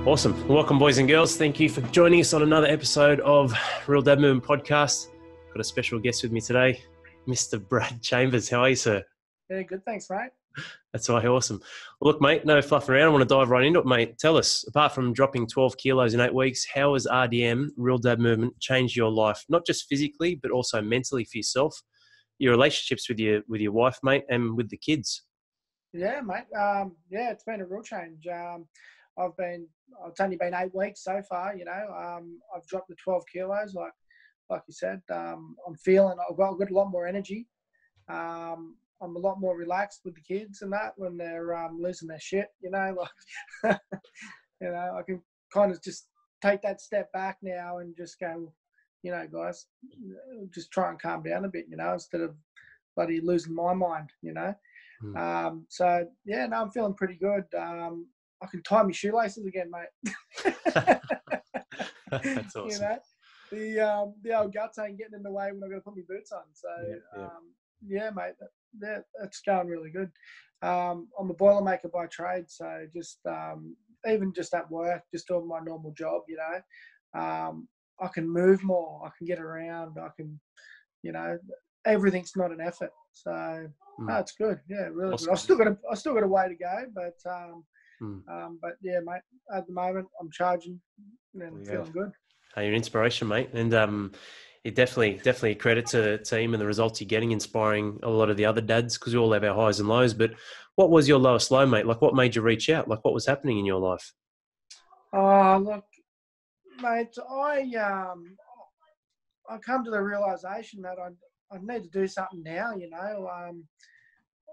Awesome. Welcome, boys and girls. Thank you for joining us on another episode of Real Dad Movement Podcast. Got a special guest with me today, Mr. Brad Chambers. How are you, sir? Yeah, good. Thanks, mate. That's right. Awesome. Well, look, mate, no fluffing around. I want to dive right into it, mate. Tell us, apart from dropping 12 kilos in 8 weeks, how has RDM, Real Dad Movement, changed your life? Not just physically, but also mentally for yourself, your relationships with your wife, mate, and with the kids. Yeah, mate. Yeah, it's been a real change. It's only been 8 weeks so far. I've dropped the 12 kilos, like you said. I'm feeling I've got a lot more energy. I'm a lot more relaxed with the kids and that when they're losing their shit. I can kind of just take that step back now and just go, guys, just try and calm down a bit, instead of bloody losing my mind, So yeah, no, I'm feeling pretty good. I can tie my shoelaces again, mate. That's awesome. The old guts ain't getting in the way when I've got to put my boots on. So yeah, mate, that's going really good. I'm a Boilermaker by trade, so just even just at work, just doing my normal job, I can move more, I can get around, I can, everything's not an effort. So no, it's good. Yeah, really Awesome. good. I still got a way to go, but yeah, mate, at the moment I'm charging and feeling good. Hey, you're an inspiration, mate, and you definitely credit to the team and the results you're getting, inspiring a lot of the other dads, because we all have our highs and lows. But what was your lowest low, mate? Like, what made you reach out? Like, what was happening in your life? Look, mate, I come to the realization that I need to do something now.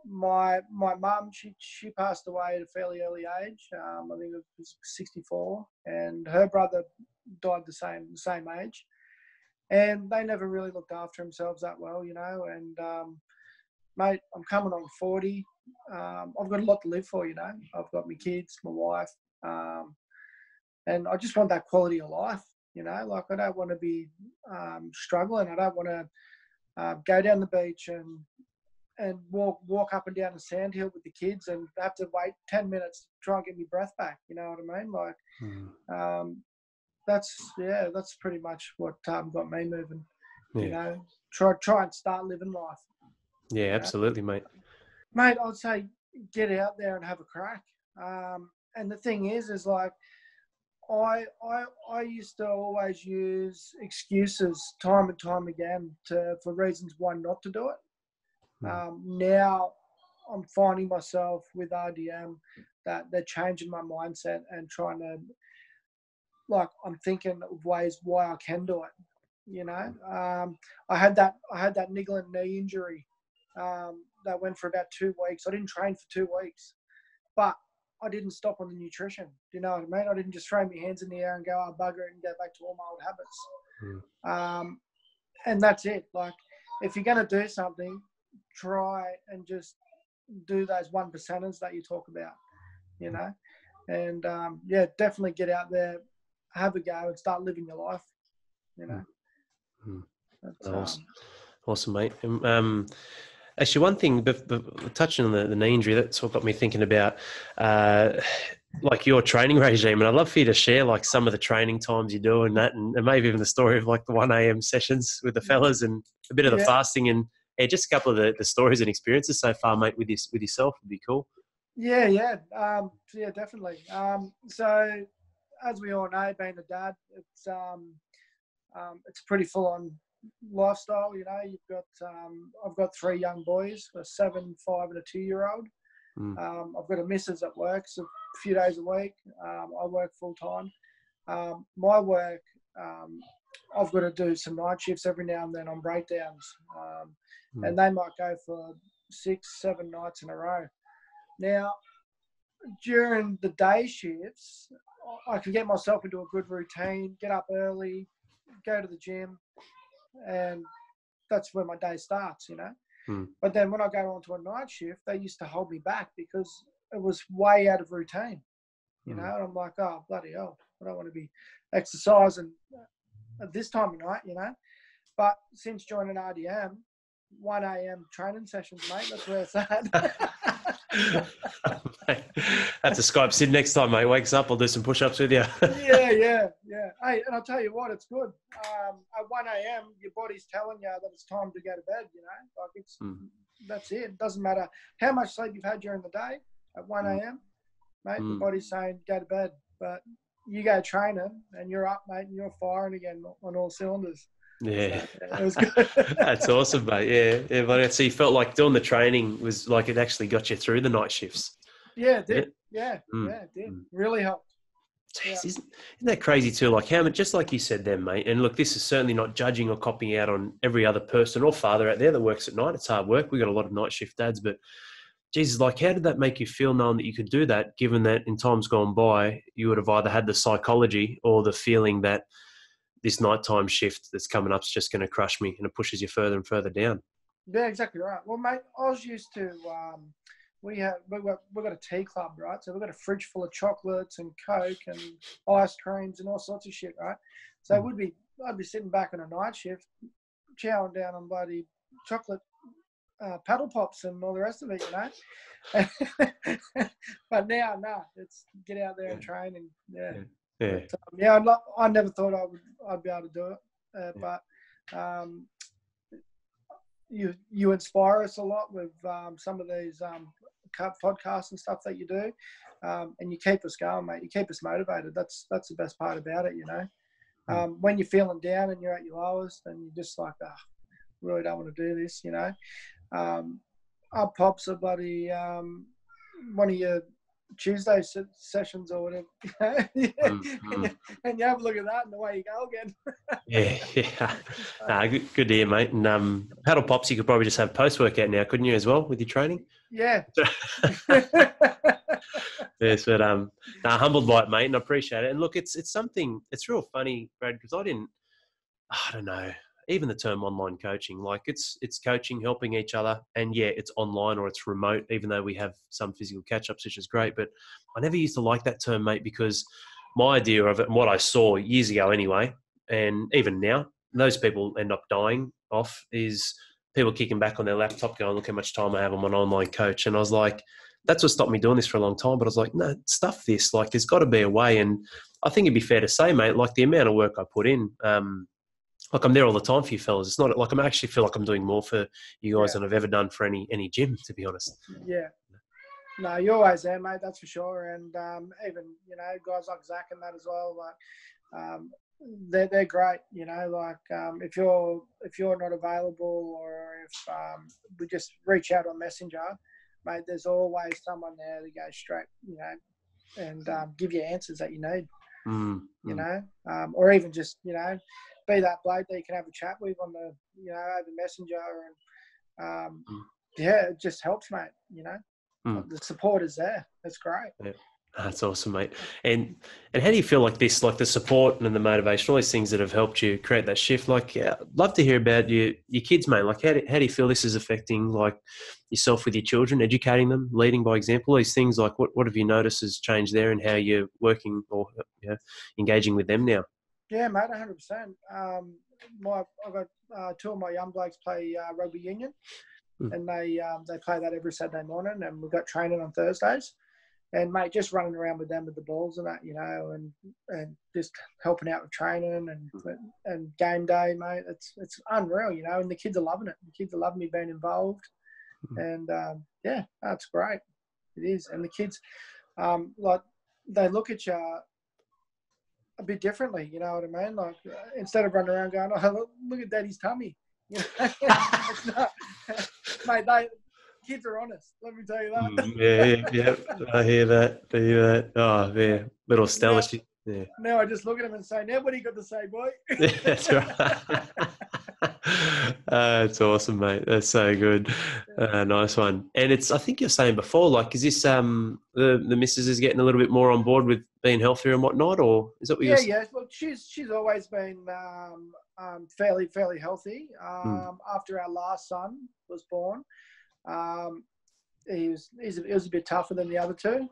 My mum, she passed away at a fairly early age. I think it was 64, and her brother died the same age, and they never really looked after themselves that well, And mate, I'm coming on 40. I've got a lot to live for, I've got my kids, my wife, and I just want that quality of life, Like, I don't want to be struggling. I don't want to go down the beach and walk up and down a sand hill with the kids and have to wait 10 minutes to try and get my breath back. You know what I mean? Like, that's pretty much what got me moving. Yeah. Try and start living life. Yeah, absolutely, mate. Mate, I'd say get out there and have a crack. And the thing is like, I used to always use excuses time and time again for reasons why not to do it. Now I'm finding myself with RDM that they're changing my mindset and trying to, like, I'm thinking of ways why I can do it. I had that niggling knee injury that went for about 2 weeks. I didn't train for 2 weeks, but I didn't stop on the nutrition. Do you know what I mean? I didn't just throw my hands in the air and go, oh, bugger it, and go back to all my old habits. And that's it. Like, if you're going to do something, try and just do those 1%ers that you talk about, and definitely get out there, have a go, and start living your life. Awesome, mate. Actually, one thing, touching on the knee injury, that's what got me thinking about like your training regime. And I'd love for you to share like some of the training times you do and that, and maybe even the story of like the 1 a.m. sessions with the fellas and a bit of the fasting and just a couple of the stories and experiences so far, mate, with yourself would be cool. Yeah, definitely. So as we all know, being a dad, it's a pretty full on lifestyle. You've got I've got 3 young boys, a 7, 5, and a 2-year-old. I've got a missus that works a few days a week. I work full time. My work, I've got to do some night shifts every now and then on breakdowns, and they might go for 6, 7 nights in a row. Now, during the day shifts, I can get myself into a good routine, get up early, go to the gym, and that's where my day starts, But then when I go on to a night shift, they used to hold me back because it was way out of routine, and I'm like, oh, bloody hell, I don't want to be exercising at this time of night, But since joining RDM, 1 a.m. training sessions, mate, that's where it's at. Have to Skype Sid next time, mate. Wakes up, I'll do some push-ups with you. Yeah. Hey, and I'll tell you what, it's good. At 1 a.m., your body's telling you that it's time to go to bed, Like that's it. It doesn't matter how much sleep you've had during the day. At 1 a.m., mate, the body's saying go to bed. But you go training and you're up, mate, and you're firing again on all cylinders. Yeah. So, yeah, it was good. That's awesome, mate. Yeah. But so you felt like doing the training was like it actually got you through the night shifts. Yeah, it did. Yeah, it did. Really helped. Jeez, isn't that crazy too? Like how much, just like you said then, mate. And look, this is certainly not judging or copying out on every other person or father out there that works at night. It's hard work. We got a lot of night shift dads, but Jesus, like how did that make you feel knowing that you could do that, given that in times gone by, you would have either had the psychology or the feeling that this nighttime shift that's coming up is just going to crush me and it pushes you further and further down. Yeah, exactly right. Well, mate, I was used to, we've got a tea club, right? So we've got a fridge full of chocolates and Coke and ice creams and all sorts of shit, right? So I'd be sitting back on a night shift, chowing down on bloody chocolate paddle pops and all the rest of it, But now, it's get out there and train and But, I never thought I'd be able to do it, but you inspire us a lot with some of these podcasts and stuff that you do, and you keep us going, mate. You keep us motivated. That's the best part about it, When you're feeling down and you're at your lowest, and you're just like, really don't want to do this, Up pops a bloody one of your Tuesday sessions or whatever, and you have a look at that and the way you go again. Good to hear, mate. And paddle pops, you could probably just have post-workout now, couldn't you, as well, with your training? Yeah. Yes, but humbled by it, mate, and I appreciate it. And look, it's something, it's real funny, Brad, because I don't know, even the term online coaching, like it's coaching, helping each other. And yeah, it's online or it's remote, even though we have some physical catch-ups, which is great. But I never used to like that term, mate, because my idea of it and what I saw years ago anyway, and even now, those people end up dying off is people kicking back on their laptop going, look how much time I have on an online coach. And I was like, that's what stopped me doing this for a long time. But I was like, no, stuff this. Like there's got to be a way. And I think it'd be fair to say, mate, like the amount of work I put in, like I'm there all the time for you fellas. It's not like I actually feel like I'm doing more for you guys than I've ever done for any gym, to be honest. Yeah. No, you're always there, mate. That's for sure. And even guys like Zach and that as well. Like they're great. If you're not available or if we just reach out on Messenger, mate, there's always someone there to go straight, and give you answers that you need. Or even just be that bloke that you can have a chat with on the over Messenger, and it just helps, mate. The support is there. That's great. Yeah. That's awesome, mate. And how do you feel like this, like the support and the motivation, all these things that have helped you create that shift? Like, I'd love to hear about your kids, mate. Like, how do you feel this is affecting like yourself with your children, educating them, leading by example? These things, like, what have you noticed has changed there, and how you're working or engaging with them now? Yeah, mate, 100%. I've got two of my young blokes play rugby union, and they play that every Saturday morning, and we've got training on Thursdays. And mate, just running around with them with the balls and that, and just helping out with training and game day, mate. It's unreal, and the kids are loving it. The kids are loving me being involved, and that's great. It is, and the kids, like they look at you a bit differently. You know what I mean? Like instead of running around going, "Oh, look at Daddy's tummy," it's not, mate. Kids are honest. Let me tell you that. Yeah. I hear that. Oh, yeah. Little Stella. Yeah. Now I just look at him and say, "Now what do you got to say, boy?" That's right. It's awesome, mate. That's so good. Nice one. And I think you're saying before, like, is this the missus is getting a little bit more on board with being healthier and whatnot, or is that what you're saying? Yeah. Look, she's always been fairly healthy. After our last son was born, it was a bit tougher than the other two,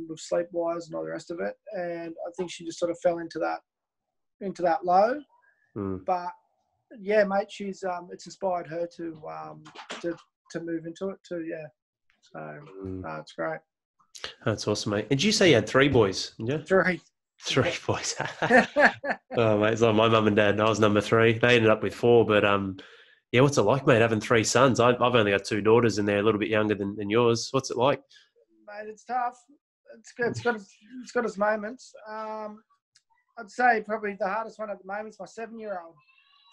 with sleep wise and all the rest of it. And I think she just sort of fell into that low. But yeah, mate, she's it's inspired her to move into it too. Yeah, so it's great. That's awesome, mate. And did you say you had three boys? Yeah, Three. three boys. Oh, mate, it's like my mum and dad. And I was number three. They ended up with four, but yeah. What's it like, mate, having three sons? I've only got two daughters, and they're a little bit younger than yours. What's it like? Mate, it's tough. It's good. It's got its moments. I'd say probably the hardest one at the moment is my 7-year-old.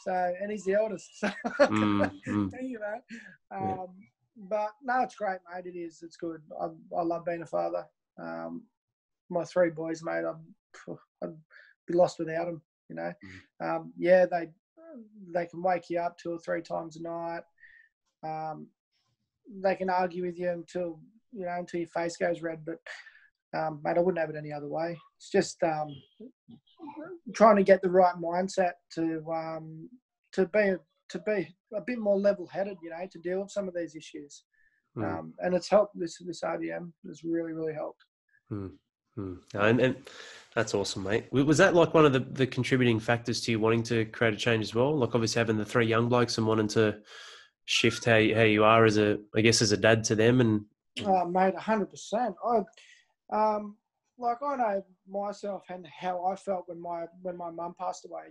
So, and he's the eldest. So, you know, Yeah. but no, it's great, mate. It is. It's good. I love being a father. My three boys, mate. I'd be lost without them. You know, yeah, they can wake you up 2 or 3 times a night. They can argue with you until your face goes red. But mate, I wouldn't have it any other way. It's just trying to get the right mindset to be a bit more level-headed, to deal with some of these issues. And it's helped. This RDM has really, really helped. And that's awesome, mate. Was that like one of the contributing factors to you wanting to create a change as well? Like obviously having the 3 young blokes and wanting to shift how you are as a dad to them, and mate, 100%. Like I know myself and how I felt when my mum passed away.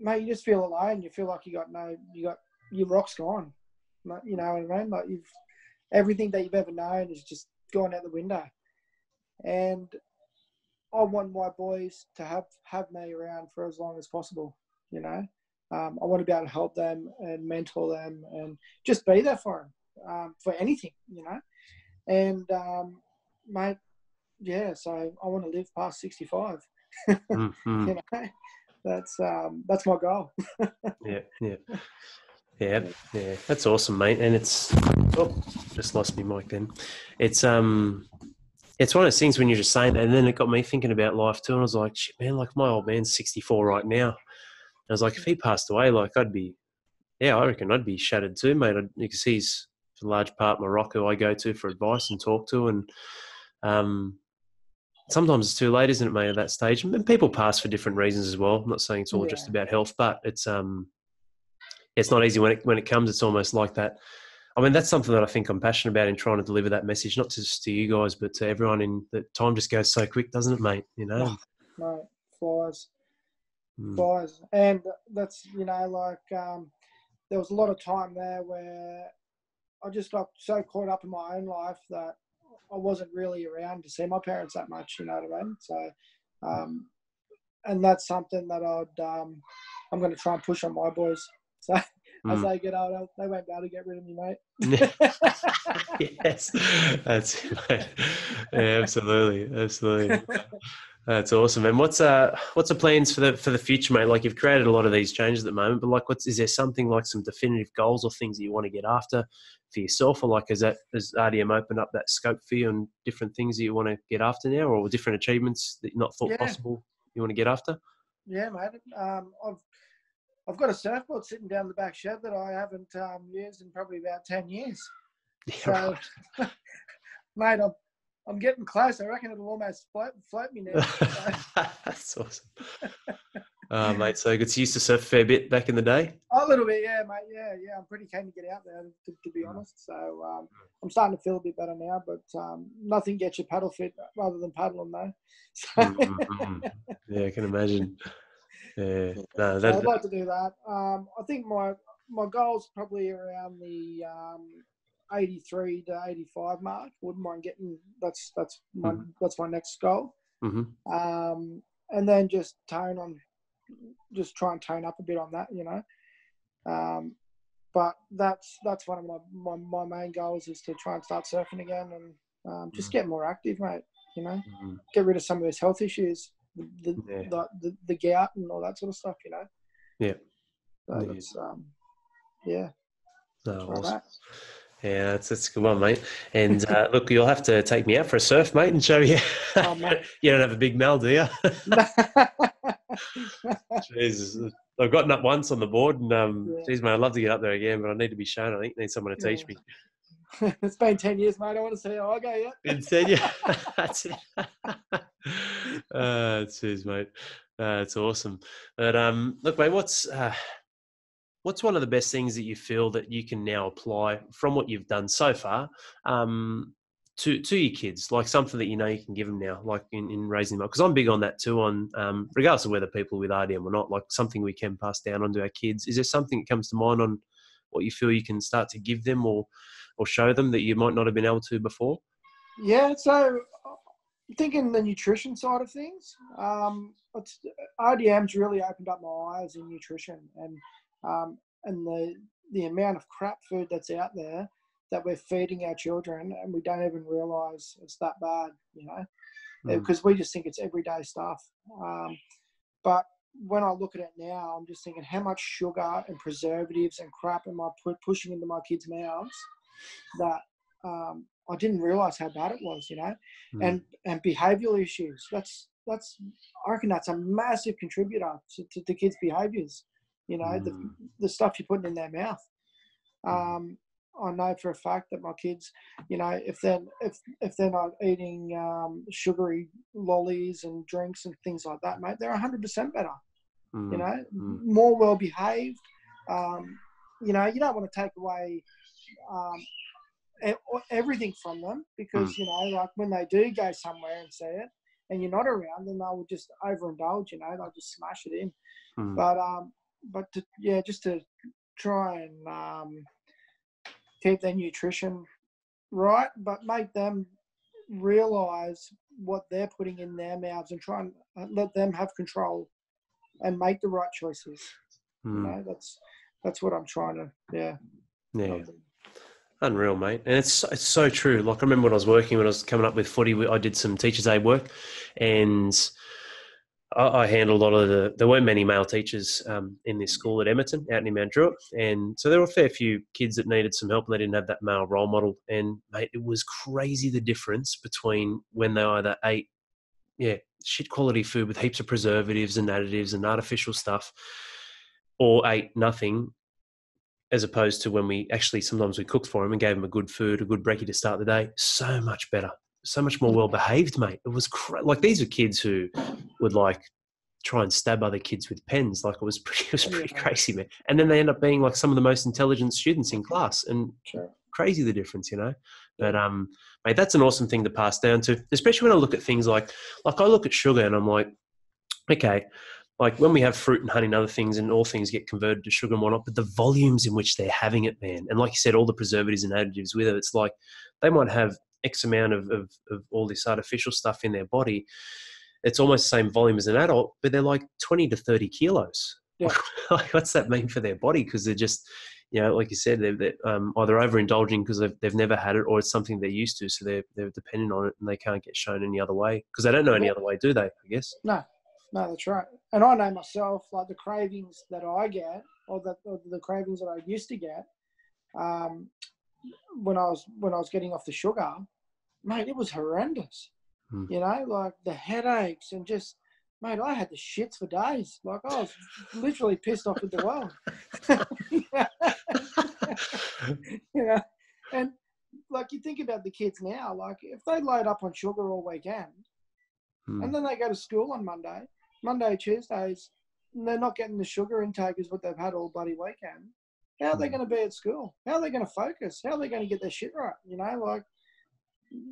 Mate, you just feel alone. You feel like you got your rock's gone. You know what I mean? Like everything that you've ever known is just gone out the window. And I want my boys to have me around for as long as possible. I want to be able to help them and mentor them and just be there for them for anything. And mate, yeah. So I want to live past 65. That's my goal. Yeah. That's awesome, mate. And it's just lost me mic then. It's one of those things when you're just saying that, and then it got me thinking about life too. And I was like, shit, man, like my old man's 64 right now. And I was like, if he passed away, like I reckon I'd be shattered too, mate. Because he's a large part my rock who I go to for advice and talk to, and sometimes it's too late, isn't it, mate, at that stage? And people pass for different reasons as well. I'm not saying it's all just about health, but it's not easy when it comes. It's almost like that. I mean, that's something that I think I'm passionate about in trying to deliver that message, not just to you guys, but to everyone. In that time just goes so quick, doesn't it, mate? No, flies. And that's there was a lot of time there where I just got so caught up in my own life that I wasn't really around to see my parents that much. You know what I mean? So, and that's something that I'm going to try and push on my boys. So as they get older, they won't be able to get rid of me, mate. Yes, that's it, mate. Yeah, absolutely. That's awesome. And what's the plans for the future, mate? Like you've created a lot of these changes at the moment, but like, is there something like some definitive goals or things that you want to get after for yourself, or like has RDM opened up that scope for you and different things that you want to get after now, or different achievements that you not thought possible you want to get after? Yeah, mate. I've got a surfboard sitting down the back shed that I haven't used in probably about 10 years. Yeah, so, right. Mate, I'm getting close. I reckon it'll almost float me now. That's awesome. Mate, so good. So you used to surf a fair bit back in the day? A little bit, yeah, mate. Yeah. I'm pretty keen to get out there, to be honest. So I'm starting to feel a bit better now, but nothing gets you paddle fit rather than paddling, though. So. Yeah, I can imagine. Yeah, no, so I'd like to do that. I think my goal's probably around the 83 to 85 mark. Wouldn't mind getting that's my next goal. And then just try and tone up a bit on that, but that's one of my main goals is to try and start surfing again and just get more active, mate. Get rid of some of those health issues, the gout and all that sort of stuff. Yeah. So that's yeah. Awesome. Yeah, that's a good one, mate. And look, you'll have to take me out for a surf, mate, and show you. You don't have a big Mel, do you? Jesus, I've gotten up once on the board, and geez, mate, I'd love to get up there again, but I need to be shown. I think I need someone to teach me. It's been 10 years, mate. I want to see how I go yet. Been 10 years. That's it. Cheers, mate. It's awesome. But look, mate, What's one of the best things that you feel that you can now apply from what you've done so far to your kids? Like something that you know you can give them now, like in raising them up. Because I'm big on that too. On regardless of whether people with RDM or not, like something we can pass down onto our kids. Is there something that comes to mind on what you feel you can start to give them or show them that you might not have been able to before? Yeah, so thinking the nutrition side of things, RDM's really opened up my eyes in nutrition and the amount of crap food that's out there that we're feeding our children, and we don't even realise it's that bad, because we just think it's everyday stuff. But when I look at it now, I'm just thinking how much sugar and preservatives and crap am I pushing into my kids' mouths that I didn't realise how bad it was, and behavioural issues. That's I reckon that's a massive contributor to the kids' behaviours. The stuff you're putting in their mouth. I know for a fact that my kids, if they're not eating sugary lollies and drinks and things like that, mate, they're 100% better. More well behaved. You don't want to take away everything from them because like when they do go somewhere and see it, and you're not around, then they will just overindulge. They'll just smash it in. But just to try and keep their nutrition right, but make them realise what they're putting in their mouths and try and let them have control and make the right choices. That's what I'm trying to, Yeah. Unreal, mate. And it's so true. Like I remember when I was coming up with footy, I did some teachers' aid work, and I handled a lot of there weren't many male teachers in this school at Emerton, out near Mount Druitt. And so there were a fair few kids that needed some help and they didn't have that male role model. And, mate, it was crazy the difference between when they either ate, shit quality food with heaps of preservatives and additives and artificial stuff, or ate nothing, as opposed to when we actually sometimes we cooked for them and gave them a good food, a good brekkie to start the day. So much better, so much more well behaved, mate. It was like these are kids who would like try and stab other kids with pens. Like it was pretty crazy, man. And then they end up being like some of the most intelligent students in class, and crazy the difference, But mate, that's an awesome thing to pass down to, especially when I look at things like I look at sugar and I'm like, okay. Like when we have fruit and honey and other things and all things get converted to sugar and whatnot, but the volumes in which they're having it, man. And like you said, all the preservatives and additives with it, it's like they might have X amount of all this artificial stuff in their body. It's almost the same volume as an adult, but they're like 20 to 30 kilos. Yeah. Like, what's that mean for their body? Because they're just, like you said, they're either overindulging because they've never had it, or it's something they're used to, so they're dependent on it and they can't get shown any other way because they don't know any other way, do they, I guess? No, that's right. And I know myself, like the cravings that I get, or the cravings that I used to get, when I was getting off the sugar, mate, it was horrendous. Like the headaches and just, mate, I had the shits for days. Like I was literally pissed off with the world. And like you think about the kids now, like if they load up on sugar all weekend, and then they go to school on Monday, Tuesdays, and they're not getting the sugar intake is what they've had all bloody weekend. How are they going to be at school? How are they going to focus? How are they going to get their shit right?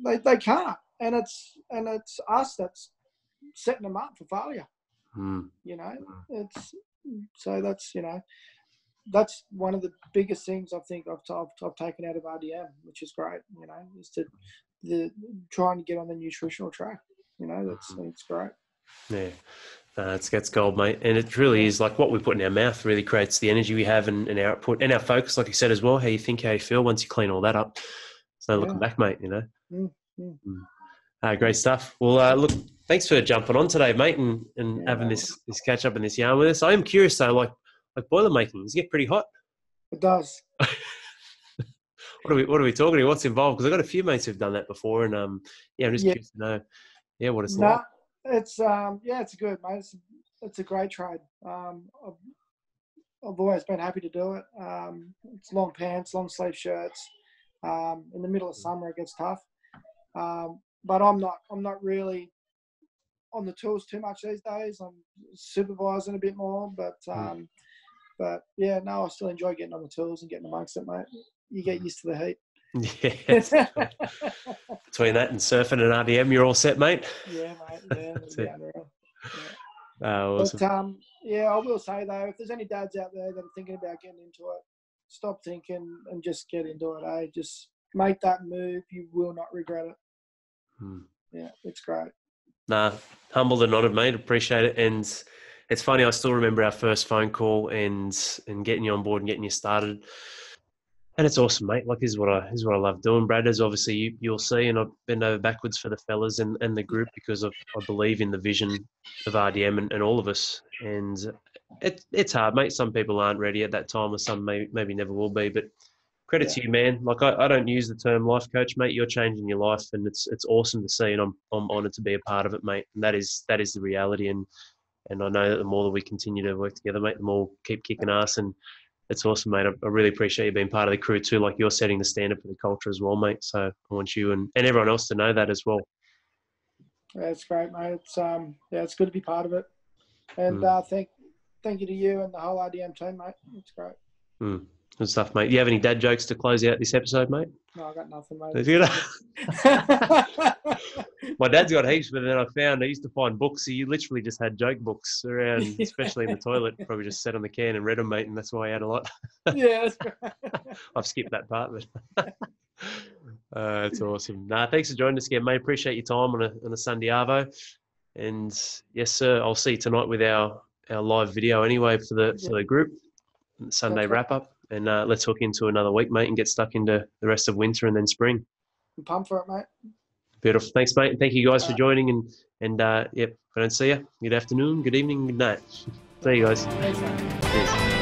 Like they can't, and it's us that's setting them up for failure. It's so that's one of the biggest things I think I've taken out of RDM, which is great. Is to trying to get on the nutritional track. That's great. Yeah. It's gold, mate. And it really is like what we put in our mouth really creates the energy we have and our output and our focus, like you said as well, how you think, how you feel once you clean all that up. There's no looking back, mate, Great stuff. Well, look, thanks for jumping on today, mate, and having this catch up and this yarn with us. I am curious though, like Boilermaking, does it get pretty hot? It does. What are we talking about? What's involved? Because I've got a few mates who've done that before, and I'm just curious to know, what it's like. It's it's good, mate. It's a great trade. I've always been happy to do it. It's long pants, long sleeve shirts. In the middle of summer, it gets tough. But I'm not really on the tools too much these days. I'm supervising a bit more, but But yeah, no, I still enjoy getting on the tools and getting amongst it, mate. You get used to the heat. Yes. Between that and surfing and RDM, you're all set, mate. Yeah, mate. Yeah, That's it'll be it. unreal. Yeah. Awesome. But yeah, I will say though, if there's any dads out there that are thinking about getting into it, stop thinking and just get into it. Eh? Just make that move. You will not regret it. Yeah, it's great. Nah, humbled and honoured, mate. Appreciate it. And it's funny, I still remember our first phone call and getting you on board and getting you started. And it's awesome, mate. Like, this is what I love doing, Brad. As obviously you'll see, and I've bent over backwards for the fellas and the group because I believe in the vision of RDM and all of us. And it's hard, mate. Some people aren't ready at that time, or some maybe never will be. But credit to you, man. Like, I don't use the term life coach, mate. You're changing your life, and it's awesome to see, and I'm honoured to be a part of it, mate. And that is the reality. And I know that the more that we continue to work together, mate, the more we'll keep kicking ass. And it's awesome, mate. I really appreciate you being part of the crew too. Like, you're setting the standard for the culture as well, mate. So I want you and everyone else to know that as well. Yeah, it's great, mate. It's it's good to be part of it. And thank you to you and the whole RDM team, mate. It's great. Good stuff, mate. You have any dad jokes to close out this episode, mate? No, I got nothing, mate. My dad's got heaps, but then I found I used to find books. He literally just had joke books around, especially in the toilet. Probably just sat on the can and read them, mate, and that's why I had a lot. Yeah, that's great. I've skipped that part, but it's awesome. Nah, thanks for joining us again, mate. Appreciate your time on a Sunday arvo. And yes, sir, I'll see you tonight with our live video anyway for the group, Sunday wrap up. And let's hook into another week, mate, and get stuck into the rest of winter and then spring. I'm pumped for it, mate. Beautiful. Thanks, mate. And thank you guys for joining. And if I don't see you, good afternoon, good evening, good night. See you guys. Thanks, mate. Cheers.